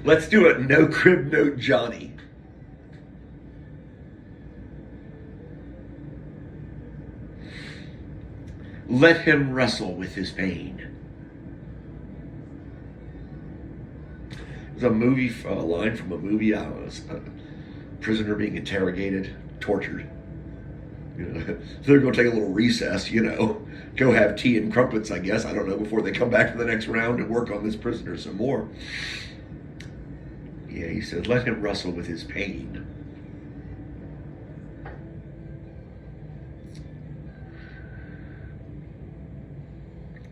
Let's do it. No crib, no Johnny. Let him wrestle with his pain. There's a line from a movie. I was a prisoner being interrogated, tortured. They're going to take a little recess, go have tea and crumpets, I guess. I don't know, before they come back for the next round and work on this prisoner some more. Yeah, he said, let him wrestle with his pain.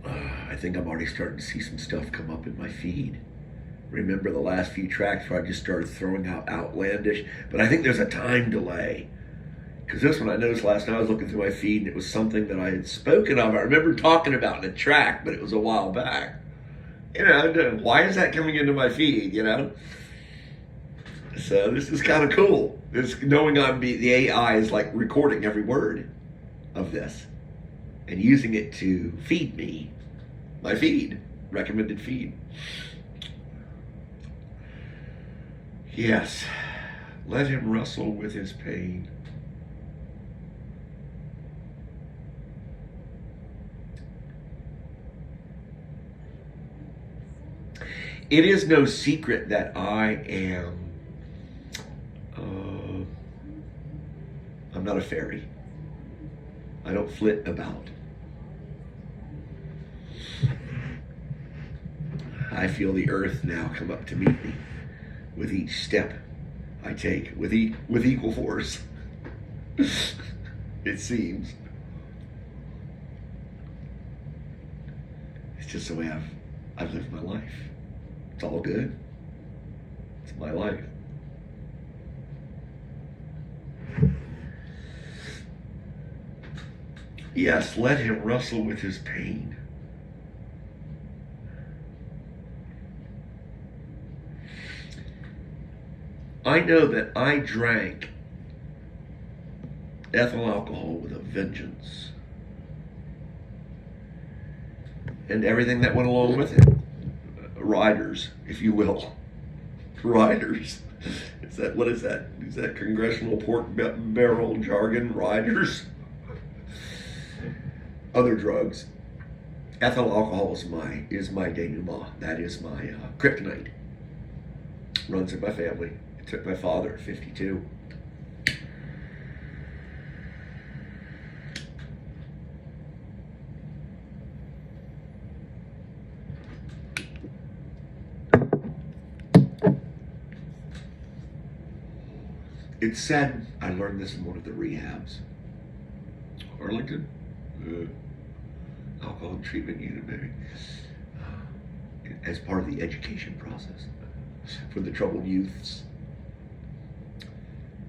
I think I'm already starting to see some stuff come up in my feed. Remember the last few tracks where I just started throwing out outlandish, but I think there's a time delay. Because this one I noticed last night, I was looking through my feed and it was something that I had spoken of. I remember talking about in a track, but it was a while back. Why is that coming into my feed, So this is kind of cool. Knowing the AI is like recording every word of this and using it to feed me, my feed, recommended feed. Yes, let him wrestle with his pain. It is no secret that I am, I'm not a fairy. I don't flit about. I feel the earth now come up to meet me with each step I take with equal force. It seems. It's just the way I've lived my life. It's all good. It's my life. Yes, let him wrestle with his pain. I know that I drank ethyl alcohol with a vengeance. And everything that went along with it. Riders, if you will. Riders. What is that? Is that congressional pork barrel jargon? Riders? Other drugs. Ethyl alcohol is my denouement. That is my kryptonite. Runs in my family. It took my father at 52. It's said, I learned this in one of the rehabs. Arlington? Alcohol treatment unit, maybe. As part of the education process for the troubled youths.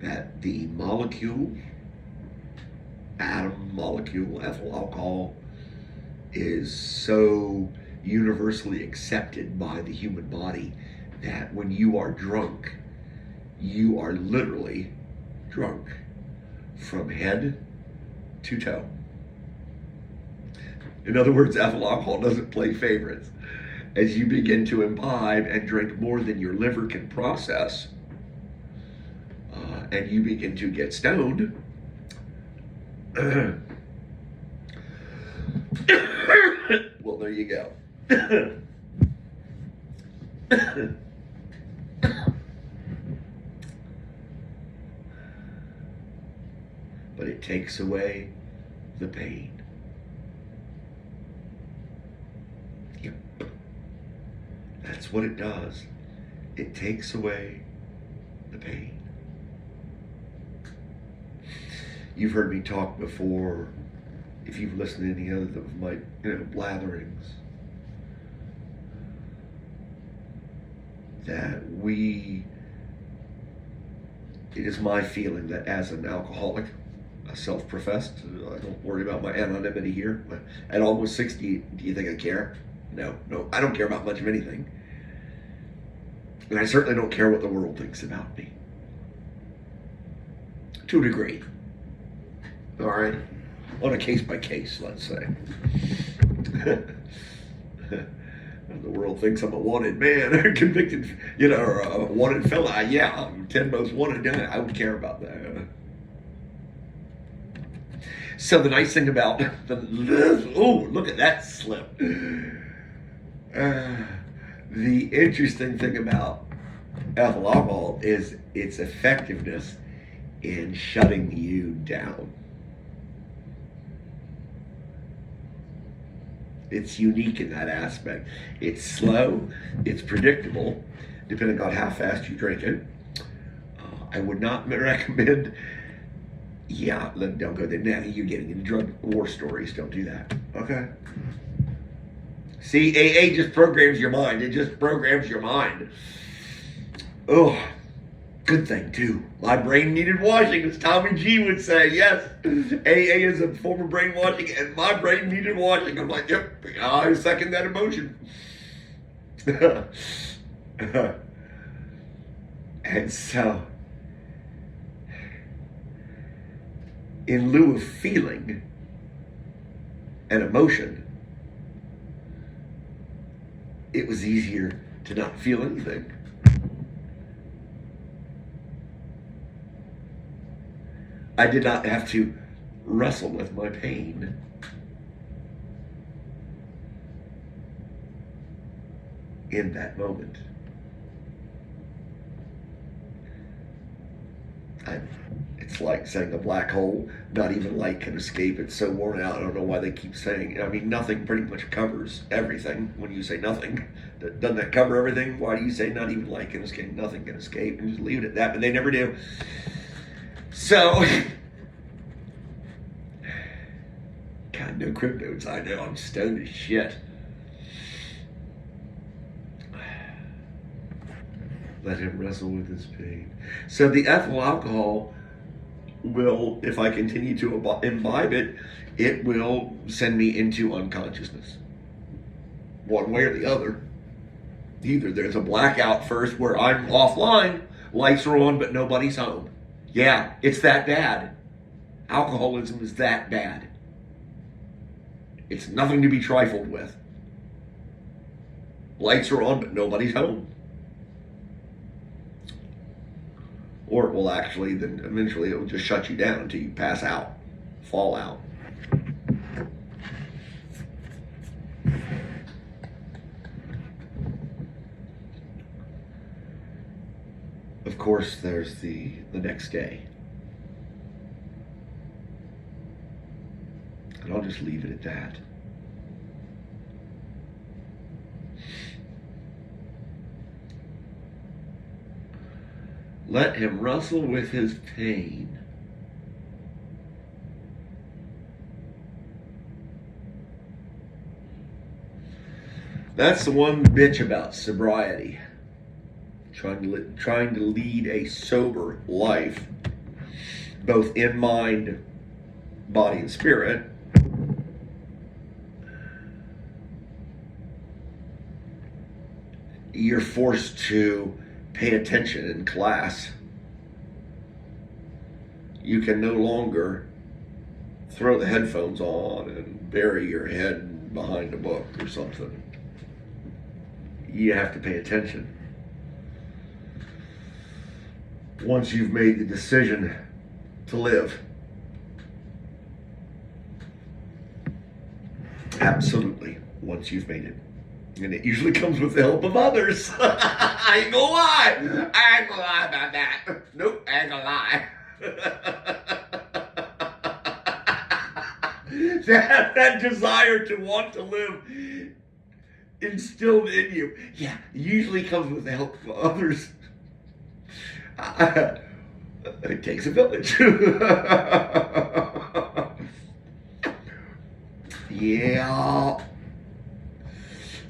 That the atom molecule, ethyl alcohol, is so universally accepted by the human body that when you are drunk, you are literally drunk from head to toe. In other words, ethyl alcohol doesn't play favorites. As you begin to imbibe and drink more than your liver can process, and you begin to get stoned, well, there you go. But it takes away the pain. Yep. That's what it does. It takes away the pain. You've heard me talk before, if you've listened to any other of my blatherings, that it is my feeling that as an alcoholic, a self-professed, I don't worry about my anonymity here, but at almost 60, do you think I care? No, I don't care about much of anything. And I certainly don't care what the world thinks about me. To a degree. All right? On a case by case, let's say. The world thinks I'm a wanted man, or convicted, or a wanted fella. Yeah, I'm 10 most wanted. I would care about that. So the nice thing about look at that slip. The interesting thing about ethyl alcohol is its effectiveness in shutting you down. It's unique in that aspect. It's slow, it's predictable, depending on how fast you drink it. I would not recommend, don't go there. Now you're getting into drug war stories. Don't do that. Okay? See, AA just programs your mind. It just programs your mind. Oh, good thing, too. My brain needed washing, as Tommy G would say. Yes, AA is a form of brainwashing, and my brain needed washing. I'm like, yep, I second that emotion. And so, in lieu of feeling an emotion, it was easier to not feel anything. I did not have to wrestle with my pain. In that moment. It's like saying a black hole, not even light can escape. It's so worn out. I don't know why they keep saying, nothing pretty much covers everything when you say nothing. Doesn't that cover everything? Why do you say not even light can escape? Nothing can escape, and just leave it at that, but they never do. So, God, no crib notes. I know, I'm stoned as shit. Let him wrestle with his pain. So the ethyl alcohol will, if I continue to imbibe it, it will send me into unconsciousness. One way or the other. Either there's a blackout first where I'm offline, lights are on, but nobody's home. Yeah, it's that bad. Alcoholism is that bad. It's nothing to be trifled with. Lights are on, but nobody's home. Or it will actually, then eventually it will just shut you down until you pass out, fall out. Of course, there's the next day. And I'll just leave it at that. Let him wrestle with his pain. That's the one bitch about sobriety. Trying to lead a sober life, both in mind, body, and spirit. You're forced to pay attention in class. You can no longer throw the headphones on and bury your head behind a book or something. You have to pay attention. Once you've made the decision to live. Absolutely, once you've made it. And it usually comes with the help of others. I ain't gonna lie. I ain't gonna lie about that. Nope, I ain't gonna lie. that desire to want to live instilled in you. Yeah, it usually comes with the help of others. It takes a village. Yeah.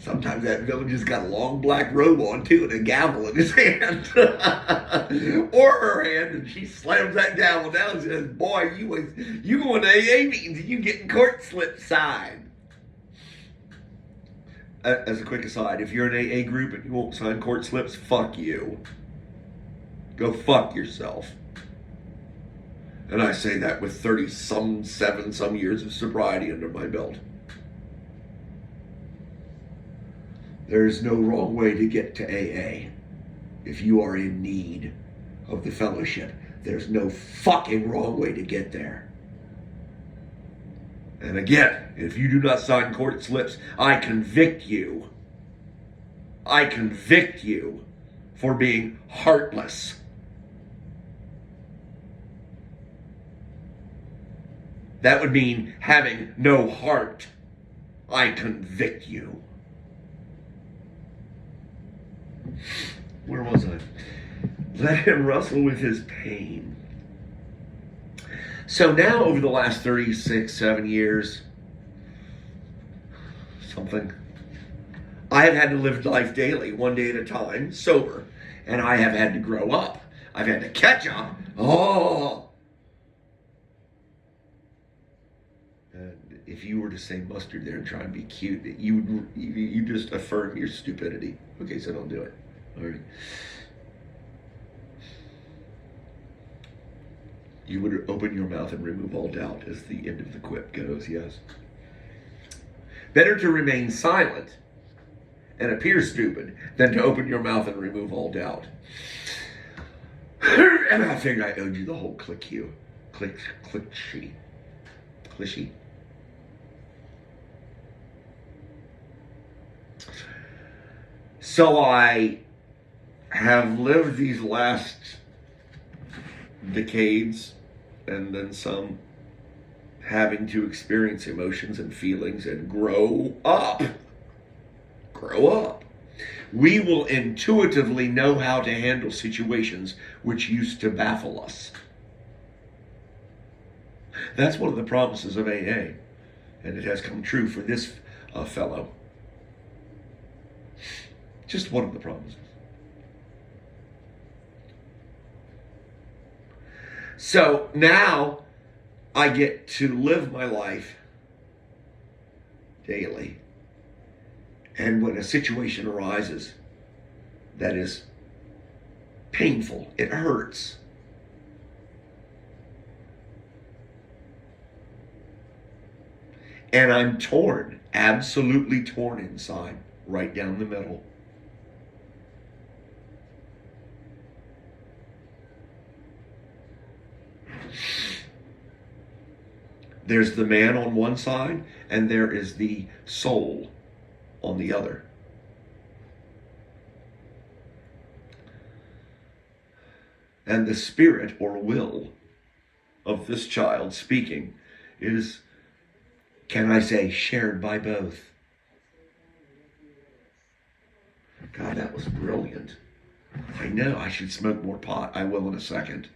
Sometimes that village has got a long black robe on too and a gavel in his hand. Or her hand, and she slams that gavel down and says, boy, you going to AA meetings and you getting court slip signed. As a quick aside, if you're an AA group and you won't sign court slips, fuck you. Go fuck yourself. And I say that with 37 years of sobriety under my belt. There's no wrong way to get to AA. If you are in need of the fellowship, there's no fucking wrong way to get there. And again, if you do not sign court slips, I convict you. I convict you for being heartless. That would mean having no heart. I convict you. Where was I? Let him wrestle with his pain. So now, over the last 36, 7 years, something, I have had to live life daily, one day at a time, sober. And I have had to grow up. I've had to catch up. Oh! And if you were to say mustard there and try and be cute, you just affirm your stupidity. Okay, so don't do it. All right. You would open your mouth and remove all doubt, as the end of the quip goes, yes. Better to remain silent and appear stupid than to open your mouth and remove all doubt. And I figured I owed you the whole cliche. So I have lived these last decades and then some having to experience emotions and feelings and grow up. Grow up. We will intuitively know how to handle situations which used to baffle us. That's one of the promises of AA, and it has come true for this fellow. Just one of the promises. So now I get to live my life daily. And when a situation arises that is painful, it hurts. And I'm torn, absolutely torn inside, right down the middle. There's the man on one side, and there is the soul on the other. And the spirit or will of this child speaking is, can I say, shared by both. God, that was brilliant. I know I should smoke more pot. I will in a second.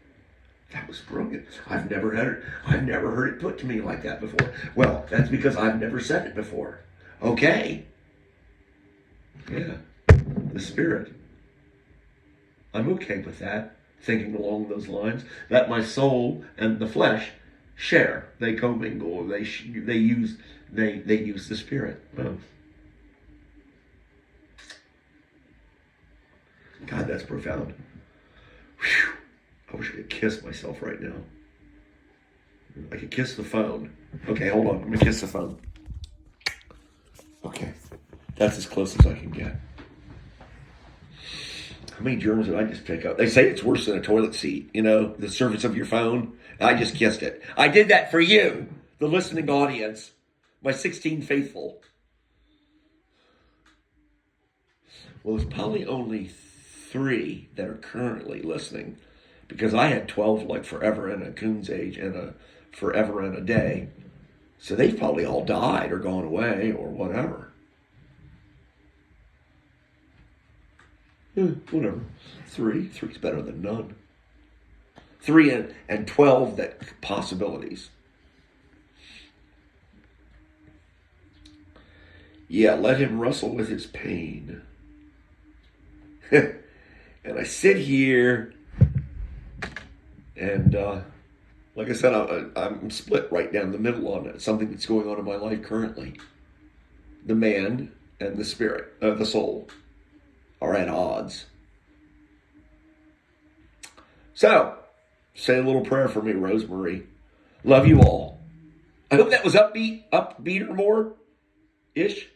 That was brilliant. I've never heard it put to me like that before. Well, that's because I've never said it before. Okay. Yeah. The spirit. I'm okay with that. Thinking along those lines. That my soul and the flesh share. They commingle. They use the spirit. Oh. God, that's profound. Whew. I wish I could kiss myself right now. I could kiss the phone. Okay, hold on. I'm going to kiss the phone. Okay. That's as close as I can get. How many germs did I just pick up? They say it's worse than a toilet seat. You know, the surface of your phone. I just kissed it. I did that for you, the listening audience. My 16 faithful. Well, there's probably only 3 that are currently listening. Because I had 12 like forever and a coon's age and a forever and a day. So they've probably all died or gone away or whatever. Whatever. 3's better than none. 3 and 12 that possibilities. Yeah, let him wrestle with his pain. And I sit here. And like I said, I'm split right down the middle on something that's going on in my life currently. The man and the spirit, the soul, are at odds. So, say a little prayer for me, Rosemary. Love you all. I hope that was upbeat or more-ish.